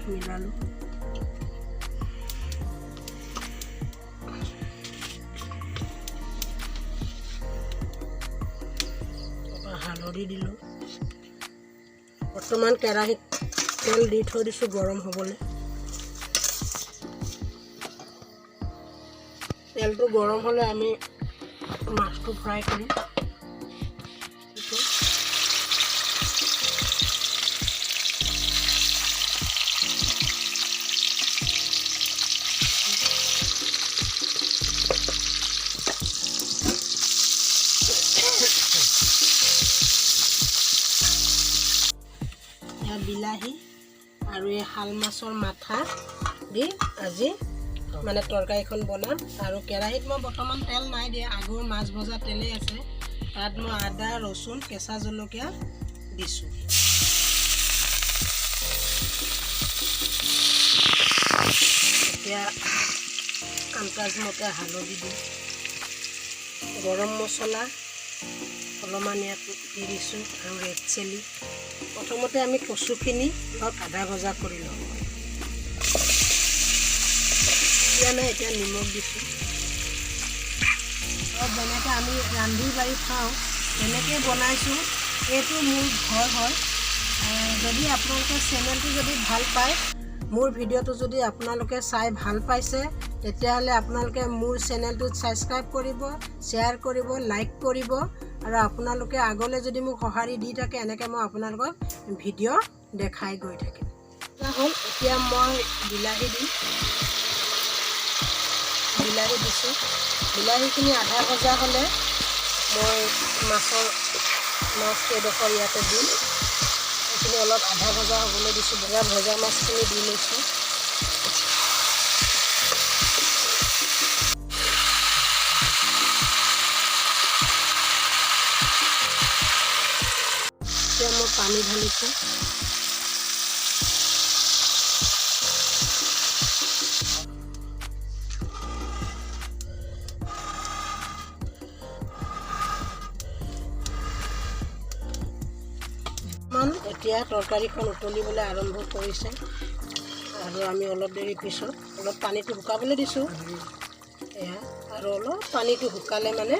মিলালো হালধি দিলোঁ বৰ্তমান কেৰাহীত তেল দি থৈ দিছোঁ গৰম হ'বলৈ তেলটো গৰম হ'লে আমি মাছটো ফ্ৰাই কৰিম বিলাহী আৰু এই শাল মাছৰ মাথা দি আজি মানে তৰকাৰীখন বনাম আৰু কেৰাহীত মই বৰ্তমান তেল নাই দিয়া আগৰ মাছ ভজা তেলেই আছে তাত মই আদা ৰচুন কেঁচা জলকীয়া দিছোঁ এতিয়া আন্দাজমতে হালধি দিম গৰম মছলা অলপমান ইয়াত দি দিছোঁ আৰু ৰেড চিলি প্ৰথমতে আমি কচুখিনি অলপ আধা ভজা কৰি লওঁ এতিয়া নাই এতিয়া নিমখ দিছোঁ আৰু যেনেকৈ আমি ৰান্ধি বাঢ়ি খাওঁ তেনেকৈ বনাইছোঁ এইটো মোৰ ঘৰ হয় যদি আপোনালোকে চেনেলটো যদি ভাল পায় মোৰ ভিডিঅ'টো যদি আপোনালোকে চাই ভাল পাইছে তেতিয়াহ'লে আপোনালোকে মোৰ চেনেলটোত ছাবস্ক্ৰাইব কৰিব শ্বেয়াৰ কৰিব লাইক কৰিব আৰু আপোনালোকে আগলৈ যদি মোক সঁহাৰি দি থাকে এনেকৈ মই আপোনালোকক ভিডিঅ' দেখাই গৈ থাকিম হ'ল এতিয়া মই বিলাহী দিম বিলাহী দিছোঁ বিলাহীখিনি আধা ভজা হ'লে মই মাছ কেইডোখৰ ইয়াতে দিম এইখিনি অলপ আধা ভজা হ'বলৈ দিছোঁ ভজা মাছখিনি দি লৈছোঁ এতিয়া মই পানী ঢালিছোঁ এতিয়া তৰকাৰীখন উতলিবলৈ আৰম্ভ কৰিছে আৰু আমি অলপ দেৰি পিছত অলপ পানীটো শুকাবলৈ দিছোঁ এয়া আৰু অলপ পানীটো শুকালে মানে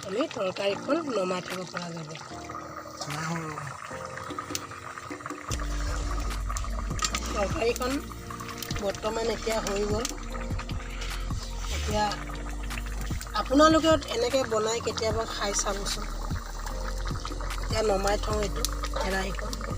আমি তৰকাৰীখন নমাই থ'ব পৰা যাব তৰকাৰীখন বৰ্তমান এতিয়া হৈ গ'ল এতিয়া আপোনালোকে এনেকৈ বনাই কেতিয়াবা খাই চাবচোন এতিয়া নমাই থওঁ এইটো কেৰাহীখন